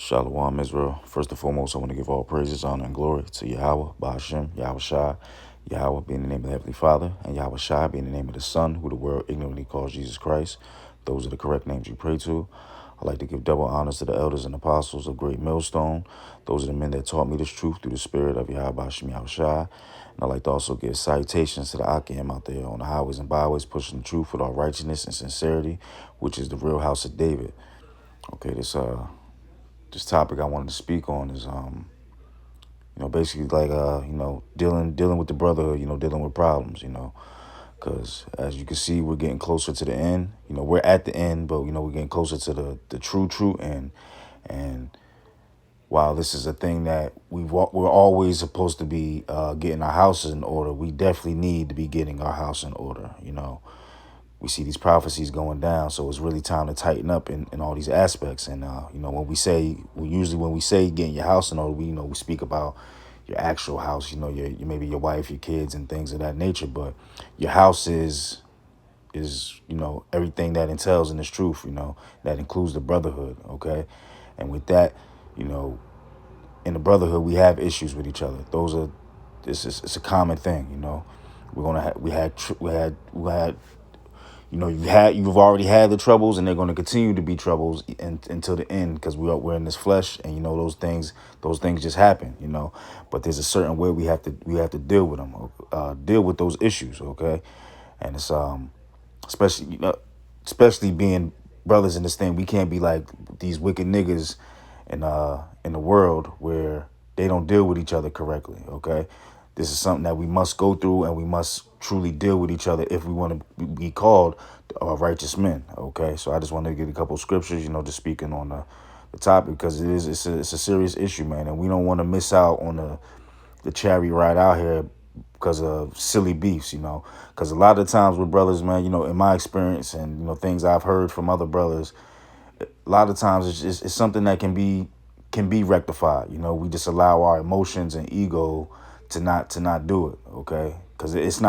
Shalom, Israel. First and foremost, I want to give all praises, honor, and glory to Yahweh, Ba'ashem, Yahweh Shai, Yahweh being the name of the Heavenly Father, and Yahweh Shai being the name of the Son, who the world ignorantly calls Jesus Christ. Those are the correct names you pray to. I'd like to give double honors to the elders and apostles of Great Millstone. Those are the men that taught me this truth through the spirit of Yahweh, Ba'ashem, Yahweh Shai. And I'd like to also give salutations to the Akim out there on the highways and byways, pushing the truth with all righteousness and sincerity, which is the real house of David. Okay, this topic I wanted to speak on is basically like dealing with the brotherhood, dealing with problems, because as you can see, we're getting closer to the end. We're at the end, but we're getting closer to the true end. And while this is a thing that we're always supposed to be getting our houses in order, we definitely need to be getting our house in order. We see these prophecies going down, so it's really time to tighten up in all these aspects. And when we say getting your house in order, we speak about your actual house, your maybe your wife, your kids, and things of that nature. But your house is everything that entails in this truth, that includes the brotherhood. Okay, and with that, in the brotherhood, we have issues with each other. It's a common thing. We had you've already had the troubles, and they're going to continue to be troubles until the end, because we're in this flesh, and those things just happen, but there's a certain way we have to deal with them, deal with those issues. Okay, and it's especially being brothers in this thing, we can't be like these wicked niggas in the world where they don't deal with each other correctly. Okay, this is something that we must go through, and we must truly deal with each other if we want to be called righteous men. Okay, so I just wanted to get a couple of scriptures, just speaking on the topic, because it's a serious issue, man, and we don't want to miss out on the chariot ride out here because of silly beefs, because a lot of times with brothers, man, in my experience and things I've heard from other brothers, a lot of times it's something that can be rectified. We just allow our emotions and ego to not do it. Okay, because it's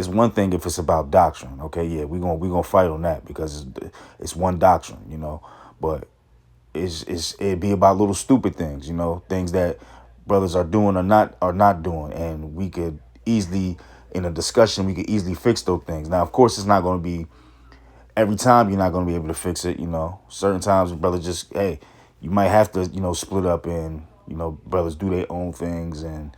one thing if it's about doctrine. Okay, yeah, we're gonna fight on that because it's one doctrine, but it'd be about little stupid things, things that brothers are doing or not doing, and we could easily, in a discussion, we could easily fix those things. Now, of course, it's not going to be every time. You're not going to be able to fix it. Certain times, brothers just, hey, you might have to, split up, and brothers do their own things and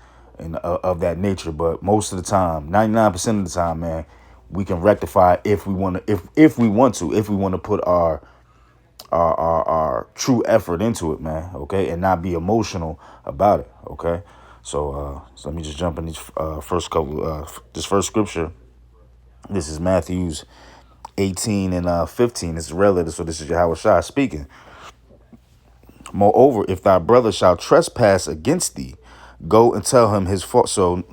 of that nature. But most of the time, 99% of the time, man, we can rectify if we want to. If we want to put our true effort into it, man. Okay, and not be emotional about it. Okay, so let me just jump in these this first scripture. This is Matthew's 18 and 15. It's relative, so this is Yahweh Shai speaking. Moreover, if thy brother shall trespass against thee, go and tell him his fault. So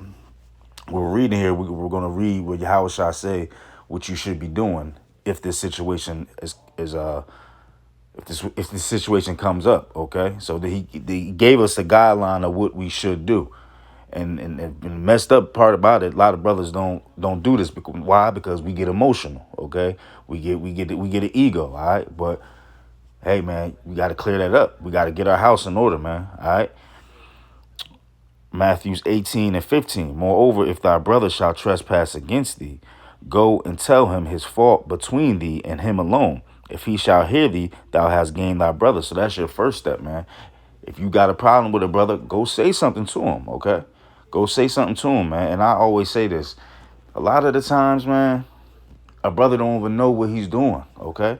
we're reading here. We're going to read what Yahweh Shai say, what you should be doing if this situation is if this situation comes up. Okay, so he gave us a guideline of what we should do. And the messed up part about it, a lot of brothers don't do this. Why? Because we get emotional. Okay, we get an ego. All right, but hey, man, we got to clear that up. We got to get our house in order, man. All right. Matthews 18 and 15. Moreover, if thy brother shall trespass against thee, go and tell him his fault between thee and him alone. If he shall hear thee, thou hast gained thy brother. So that's your first step, man. If you got a problem with a brother, go say something to him. Okay, go say something to him, man. And I always say this: a lot of the times, man, a brother don't even know what he's doing. Okay,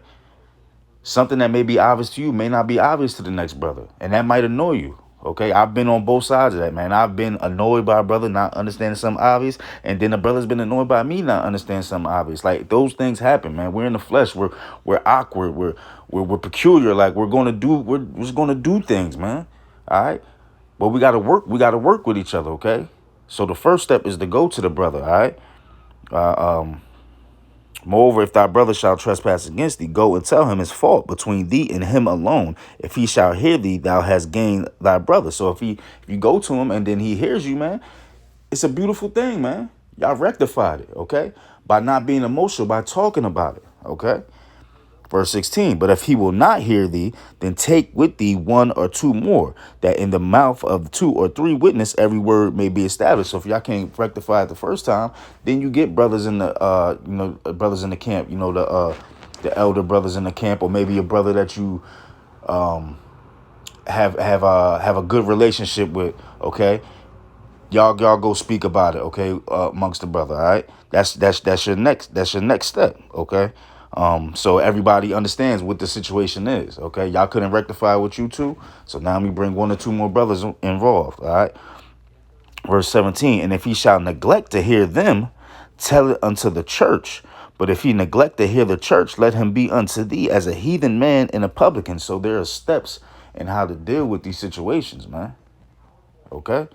something that may be obvious to you may not be obvious to the next brother, and that might annoy you. Okay, I've been on both sides of that, man. I've been annoyed by a brother not understanding something obvious, and then a brother's been annoyed by me not understanding something obvious. Like, those things happen, man. We're in the flesh. We're awkward. We're peculiar. Like, we're just gonna do things, man. All right, but we gotta work. We gotta work with each other. Okay, so the first step is to go to the brother. All right. Moreover, if thy brother shall trespass against thee, go and tell him his fault between thee and him alone. If he shall hear thee, thou hast gained thy brother. So if you go to him and then he hears you, man, it's a beautiful thing, man. Y'all rectified it, okay? By not being emotional, by talking about it, okay? Verse 16, but if he will not hear thee, then take with thee one or two more, that in the mouth of two or three witness every word may be established. So if y'all can't rectify it the first time, then you get brothers in the brothers in the camp, the elder brothers in the camp, or maybe a brother that you have a good relationship with. Okay, y'all go speak about it. Okay, amongst the brother. All right, that's your next step. Okay. So everybody understands what the situation is. Okay, y'all couldn't rectify with you two, so now we bring one or two more brothers involved. All right. Verse 17, and if he shall neglect to hear them, tell it unto the church. But if he neglect to hear the church, let him be unto thee as a heathen man and a publican. So there are steps in how to deal with these situations, man. Okay.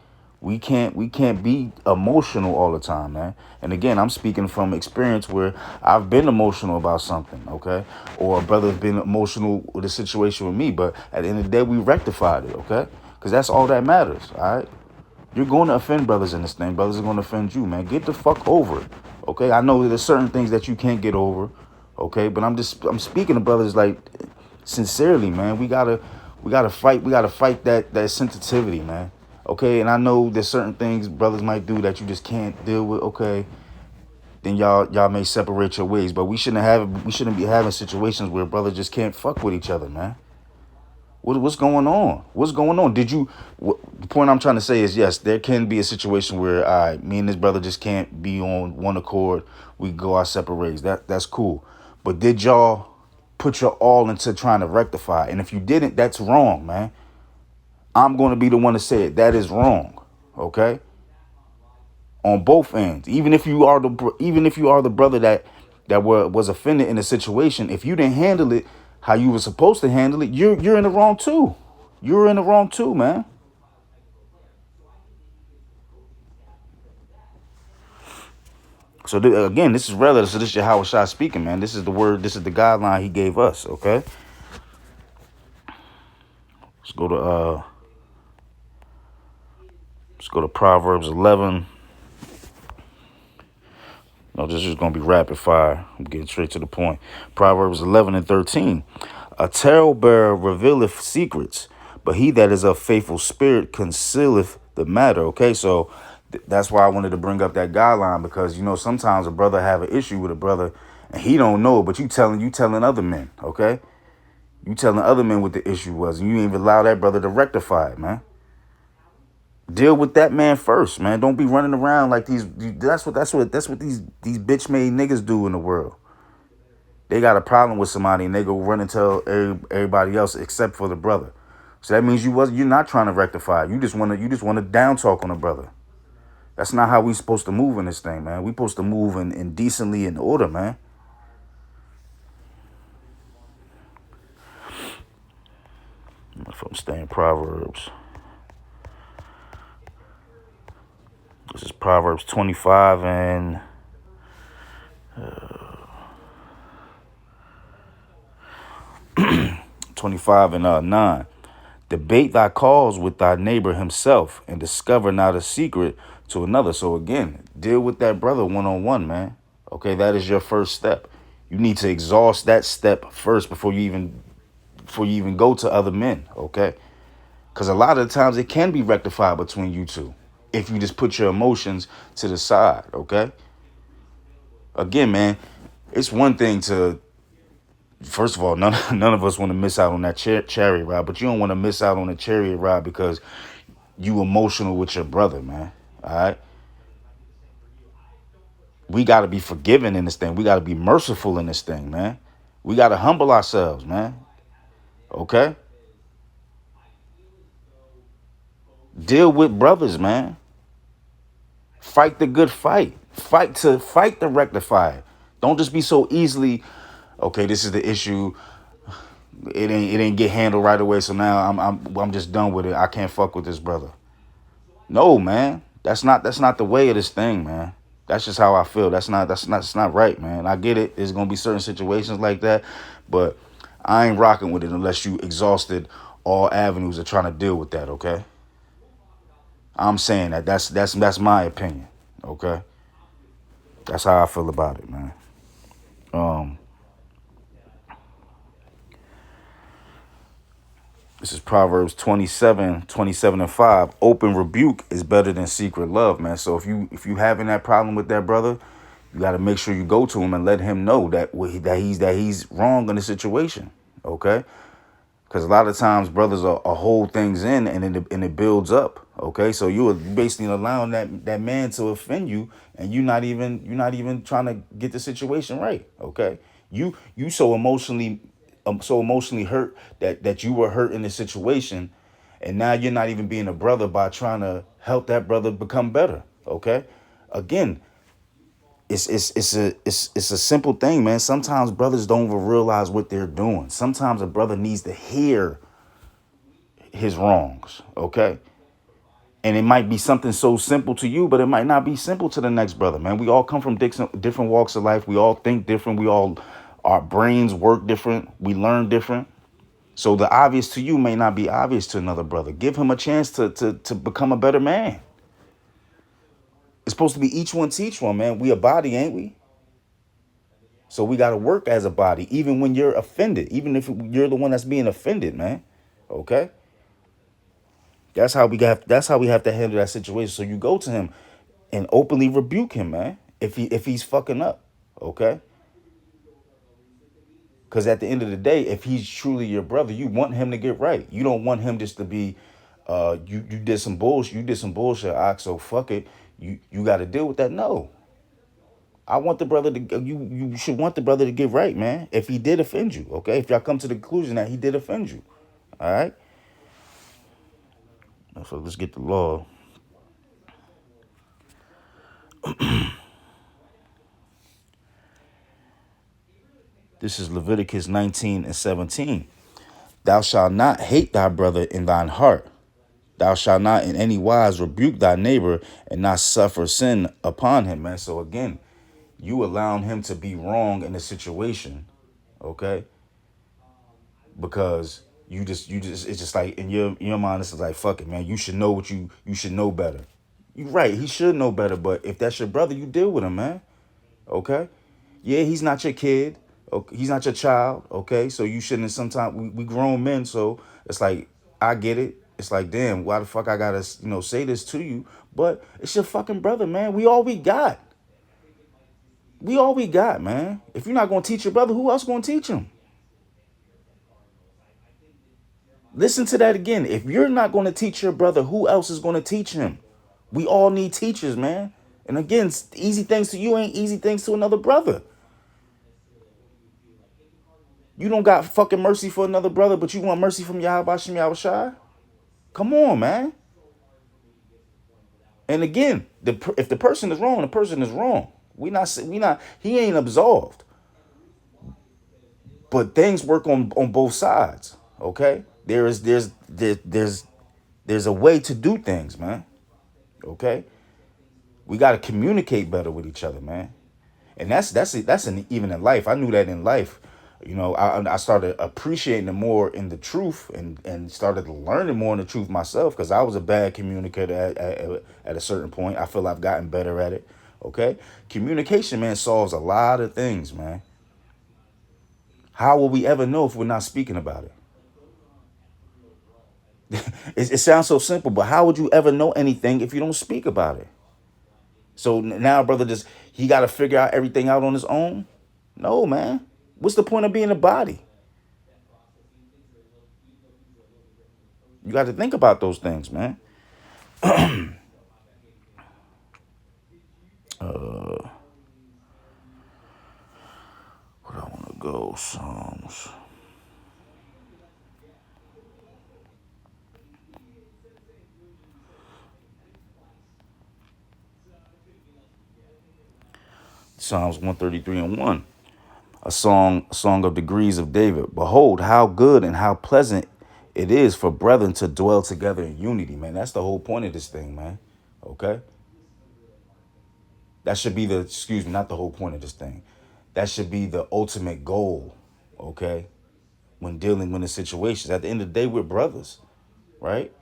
We can't be emotional all the time, man. And again, I'm speaking from experience where I've been emotional about something, okay? Or a brother's been emotional with a situation with me, but at the end of the day, we rectified it, okay? Because that's all that matters, all right? You're going to offend brothers in this thing. Brothers are going to offend you, man. Get the fuck over it, okay? I know there's certain things that you can't get over, okay? But I'm speaking to brothers like sincerely, man. We gotta fight. We gotta fight that sensitivity, man. Okay, and I know there's certain things brothers might do that you just can't deal with. Okay, then y'all may separate your ways, but we shouldn't be having situations where brothers just can't fuck with each other, man. What's going on? What's going on? The point I'm trying to say is, yes, there can be a situation where me and this brother just can't be on one accord. We go our separate ways. That's cool. But did y'all put your all into trying to rectify? And if you didn't, that's wrong, man. I'm going to be the one to say it. That is wrong. Okay? On both ends. Even if you are the brother that was offended in a situation, if you didn't handle it how you were supposed to handle it, you're in the wrong too. You're in the wrong too, man. So again, this is relative. So this is Yahweh Shai speaking, man. This is the word. This is the guideline he gave us. Okay. Let's go to Proverbs 11. No, this is going to be rapid fire. I'm getting straight to the point. Proverbs 11 and 13. A talebearer revealeth secrets, but he that is of faithful spirit concealeth the matter. Okay, so that's why I wanted to bring up that guideline, because, sometimes a brother have an issue with a brother and he don't know, but you telling other men, okay? You telling other men what the issue was, and you ain't even allow that brother to rectify it, man. Deal with that man first, man. Don't be running around like these. That's what these bitch made niggas do in the world. They got a problem with somebody and they go run and tell everybody else except for the brother. So that means you're not trying to rectify. You just want to down talk on a brother. That's not how we supposed to move in this thing, man. We supposed to move in decently in order, man. If I'm staying Proverbs. This is Proverbs 25 and 9. Debate thy cause with thy neighbor himself, and discover not a secret to another. So again, deal with that brother one-on-one, man. Okay, that is your first step. You need to exhaust that step first before you even go to other men. Okay, because a lot of the times it can be rectified between you two if you just put your emotions to the side. Okay. Again, man, it's one thing to, first of all, none of us want to miss out on that chariot ride, but you don't want to miss out on a chariot ride because you emotional with your brother, man. All right. We got to be forgiving in this thing. We got to be merciful in this thing, man. We got to humble ourselves, man. Okay. Deal with brothers, man. Fight the good fight. Fight to rectify it. Don't just be so easily, okay, this is the issue. It ain't get handled right away, so now I'm just done with it. I can't fuck with this brother. No, man. That's not the way of this thing, man. That's just how I feel. That's not right, man. I get it. There's gonna be certain situations like that, but I ain't rocking with it unless you exhausted all avenues of trying to deal with that, okay? I'm saying that that's my opinion, okay? That's how I feel about it, man. This is Proverbs 27:27 and 5. Open rebuke is better than secret love, man. So if you having that problem with that brother, you got to make sure you go to him and let him know that he's wrong in the situation. Okay, because a lot of times brothers are hold things in, and it builds up. Okay, so you are basically allowing that man to offend you, and you're not even trying to get the situation right. Okay, you so emotionally hurt that you were hurt in the situation, and now you're not even being a brother by trying to help that brother become better. Okay, again, it's a simple thing, man. Sometimes brothers don't even realize what they're doing. Sometimes a brother needs to hear his wrongs. Okay, and it might be something so simple to you, but it might not be simple to the next brother, man. We all come from different walks of life. We all think different. Our brains work different. We learn different. So the obvious to you may not be obvious to another brother. Give him a chance to become a better man. It's supposed to be each one teach one, man. We a body, ain't we? So we got to work as a body, even when you're offended, even if you're the one that's being offended, man. Okay. That's how we have to handle that situation. So you go to him and openly rebuke him, man, if he's fucking up. Okay. Because at the end of the day, if he's truly your brother, you want him to get right. You don't want him just to be, you did some bullshit. You did some bullshit, Ox. So fuck it. You got to deal with that. No, I want the brother to. You should want the brother to get right, man. If he did offend you, okay. If y'all come to the conclusion that he did offend you, all right. So let's get the law. This is Leviticus 19:17. Thou shalt not hate thy brother in thine heart. Thou shalt not in any wise rebuke thy neighbor and not suffer sin upon him, man. So again, you allowing him to be wrong in a situation, okay? Because you just it's just like in your mind, this is like, fuck it, man. You should know what you should know better. You're right, he should know better, but if that's your brother, you deal with him, man. Okay? Yeah, he's not your kid. Okay, he's not your child. Okay, so you shouldn't. Sometimes we grown men, so it's like I get it. It's like, damn, why the fuck I gotta say this to you? But it's your fucking brother, man. We all we got. We all we got, man. If you're not gonna teach your brother, who else gonna teach him? Listen to that again. If you're not gonna teach your brother, who else is gonna teach him? We all need teachers, man. And again, easy things to you ain't easy things to another brother. You don't got fucking mercy for another brother, but you want mercy from Yahweh Shem Yahushai? Come on, man. And again, if the person is wrong, the person is wrong. He ain't absolved. But things work on both sides. Okay? There's a way to do things, man. Okay? We got to communicate better with each other, man. And even in life. I knew that in life. I started appreciating it more in the truth, and started learning more in the truth myself, because I was a bad communicator at a certain point. I feel I've gotten better at it. Okay, communication, man, solves a lot of things, man. How will we ever know if we're not speaking about it? It sounds so simple, but how would you ever know anything if you don't speak about it? So now, brother, he got to figure out everything out on his own? No, man. What's the point of being a body? You got to think about those things, man. Where do I want to go? Psalms 133:1. A song of degrees of David. Behold, how good and how pleasant it is for brethren to dwell together in unity, man. That's the whole point of this thing, man. Okay? That should be excuse me, not the whole point of this thing. That should be the ultimate goal, okay? When dealing with the situations. At the end of the day, we're brothers, right?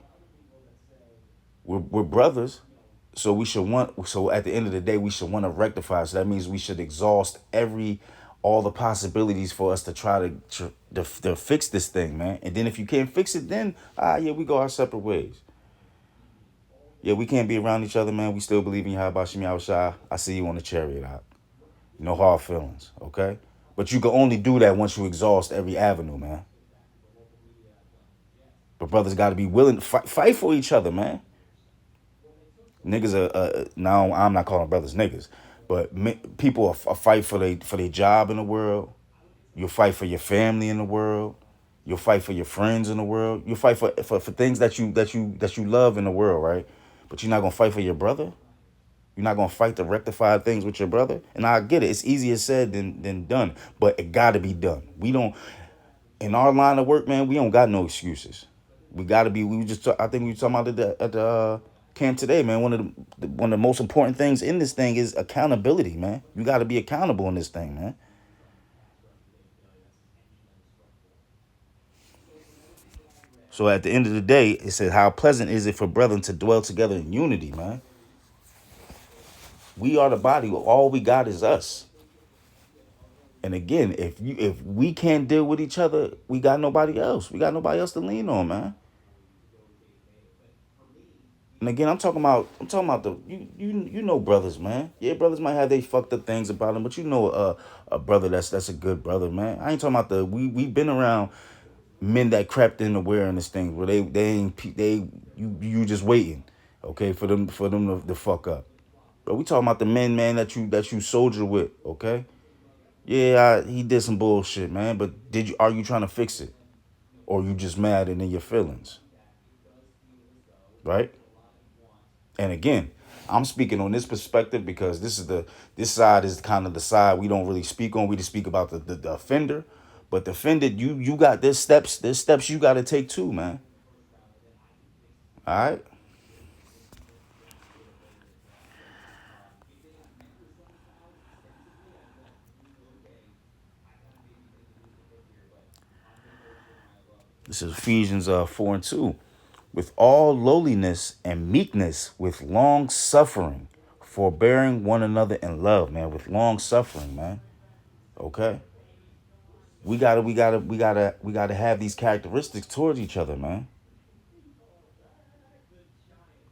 We're brothers. So at the end of the day, we should want to rectify. So that means we should exhaust all the possibilities for us to try to fix this thing, man. And then if you can't fix it, then yeah, we go our separate ways. Yeah, we can't be around each other, man. We still believe in Yahweh Shem Yahweh Shai. I see you on the chariot out. No hard feelings, okay? But you can only do that once you exhaust every avenue, man. But brothers got to be willing to fight for each other, man. Niggas are now. I'm not calling brothers niggas, but people are fight for their job in the world. You'll fight for your family in the world. You'll fight for your friends in the world. You'll fight for things that you love in the world, right? But you're not gonna fight for your brother. You're not gonna fight to rectify things with your brother. And I get it. It's easier said than done, but it gotta be done. We don't in our line of work, man. We don't got no excuses. We gotta be. We just. I think we were talking about it at the camp today, man. One of the most important things in this thing is accountability, man. You got to be accountable in this thing, man. So at the end of the day, it said, "How pleasant is it for brethren to dwell together in unity, man." We are the body. All we got is us. And again, if we can't deal with each other, we got nobody else. We got nobody else to lean on, man. And again, I'm talking about the you know brothers, man. Yeah, brothers might have they fucked up things about them, but you know a brother that's a good brother, man. I ain't talking about we've been around men that crept in awareness things where they ain't you just waiting, okay, for them to fuck up. But we talking about the men, man, that you soldier with, okay? Yeah, he did some bullshit, man. But are you trying to fix it, or you just mad and in your feelings, right? And again, I'm speaking on this perspective because this side is kind of the side we don't really speak on. We just speak about the offender. But the offended, you got there's steps you got to take too, man. All right. This is Ephesians 4:2. With all lowliness and meekness, with long suffering, forbearing one another in love, man. With long suffering, man. Okay. We gotta have these characteristics towards each other, man.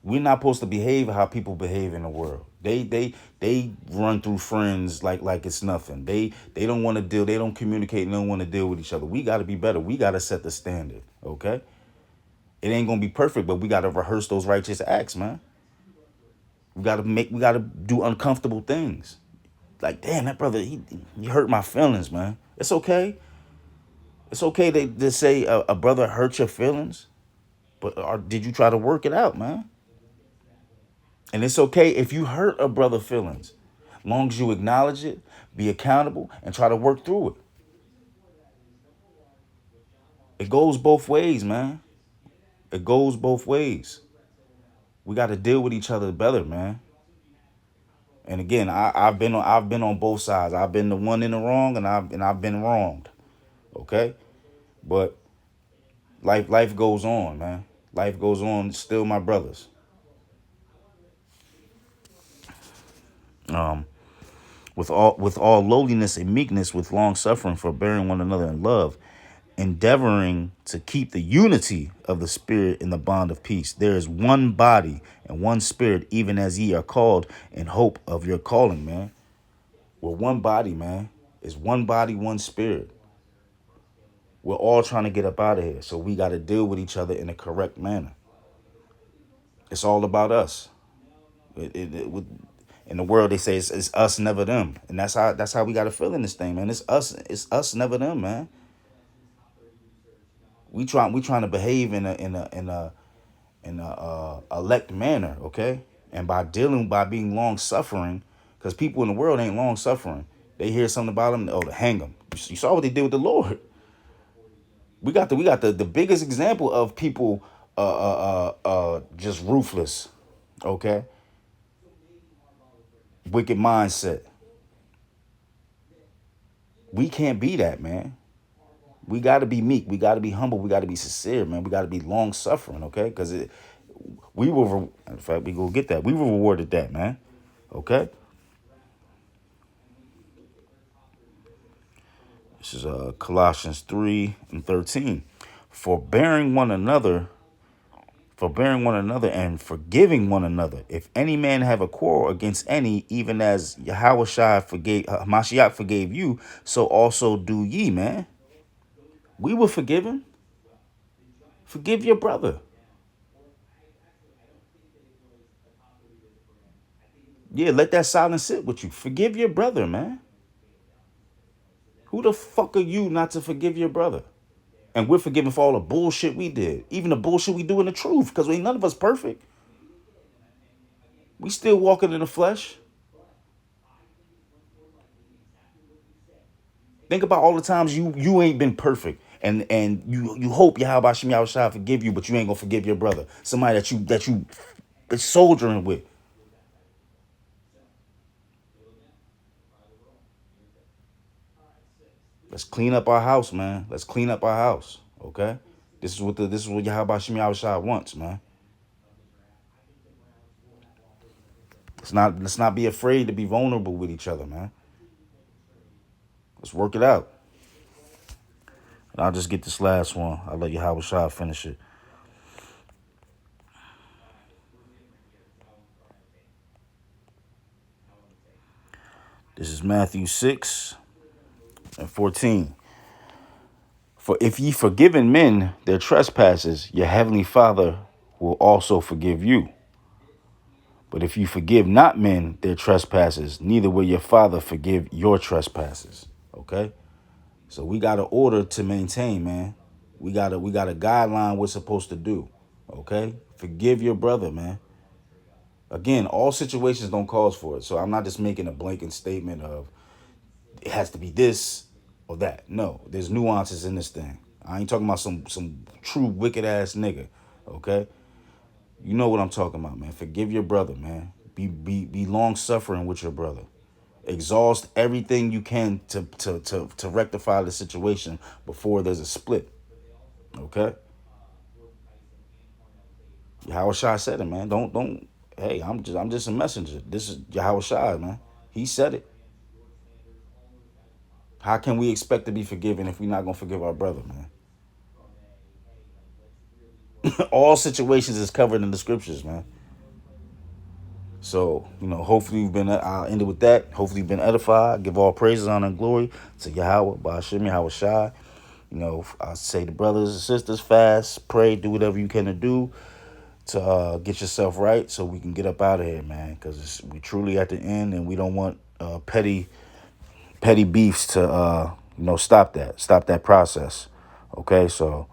We're not supposed to behave how people behave in the world. They run through friends like it's nothing. They don't want to deal. They don't communicate. And don't want to deal with each other. We got to be better. We got to set the standard. Okay. It ain't gonna be perfect, but we got to rehearse those righteous acts, man. We got to do uncomfortable things. Like, damn, that brother, he hurt my feelings, man. It's okay. It's okay to say a brother hurt your feelings, but did you try to work it out, man? And it's okay if you hurt a brother feelings, long as you acknowledge it, be accountable, and try to work through it. It goes both ways, man. It goes both ways. We got to deal with each other better, man. And again, I've been on both sides. I've been the one in the wrong, and I've been wronged. Okay, but life goes on, man. Life goes on. Still my brothers. Um, with all lowliness and meekness, with long suffering, forbearing one another in love, endeavoring to keep the unity of the Spirit in the bond of peace. There is one body and one Spirit, even as ye are called in hope of your calling, man. We're one body, man. It's one body, one Spirit. We're all trying to get up out of here, so we got to deal with each other in a correct manner. It's all about us. In the world, they say it's us, never them, and that's how we got to feel in this thing, man. It's us, never them, man. We trying to behave in a elect manner, okay? And by being long suffering, because people in the world ain't long suffering. They hear something about them, oh, to hang them. You saw what they did with the Lord. We got the biggest example of people just ruthless, okay? Wicked mindset. We can't be that, man. We got to be meek. We got to be humble. We got to be sincere, man. We got to be long suffering, okay? Because in fact, we go get that. We were rewarded that, man. Okay. This is Colossians 3:13. Forbearing one another, and forgiving one another. If any man have a quarrel against any, even as Yahushua forgave, Mashiach forgave you, so also do ye, man. We were forgiven. Forgive your brother. Yeah, let that silence sit with you. Forgive your brother, man. Who the fuck are you not to forgive your brother? And we're forgiven for all the bullshit we did. Even the bullshit we do in the truth. Because ain't none of us perfect. We still walking in the flesh. Think about all the times you ain't been perfect. And you hope Yahweh Shem Yahushua forgive you, but you ain't gonna forgive your brother. Somebody that you been soldiering with. Let's clean up our house, man. Let's clean up our house. Okay? This is what Yahweh Shem Yahushua wants, man. Let's not be afraid to be vulnerable with each other, man. Let's work it out. And I'll just get this last one. I'll let Yahweh Shah finish it. This is Matthew 6:14. For if ye forgiven men their trespasses, your heavenly Father will also forgive you. But if you forgive not men their trespasses, neither will your Father forgive your trespasses. Okay? So we got an order to maintain, man. We got a guideline we're supposed to do. Okay? Forgive your brother, man. Again, all situations don't cause for it. So I'm not just making a blanket statement of it has to be this or that. No, there's nuances in this thing. I ain't talking about some true wicked ass nigga. Okay? You know what I'm talking about, man. Forgive your brother, man. Be long suffering with your brother. Exhaust everything you can to rectify the situation before there's a split. Okay? Yahweh Shai said it, man. Don't hey, I'm just a messenger. This is Yahweh Shai, man. He said it. How can we expect to be forgiven if we're not gonna forgive our brother, man? All situations is covered in the scriptures, man. So, hopefully you've been, I'll end it with that. Hopefully you've been edified. Give all praises, honor, and glory to Yahweh, Ba'ashim, Yahweh Shai. I say to brothers and sisters, fast, pray, do whatever you can to do to get yourself right so we can get up out of here, man. Because we truly at the end and we don't want petty beefs to, stop that process. Okay, so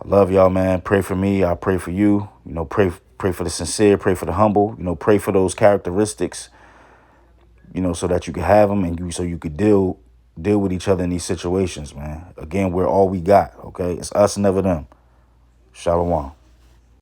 I love y'all, man. Pray for me. I pray for you. Pray for the sincere. Pray for the humble. Pray for those characteristics. So that you can have them and so you could deal with each other in these situations, man. Again, we're all we got. Okay, it's us, never them. Shalom.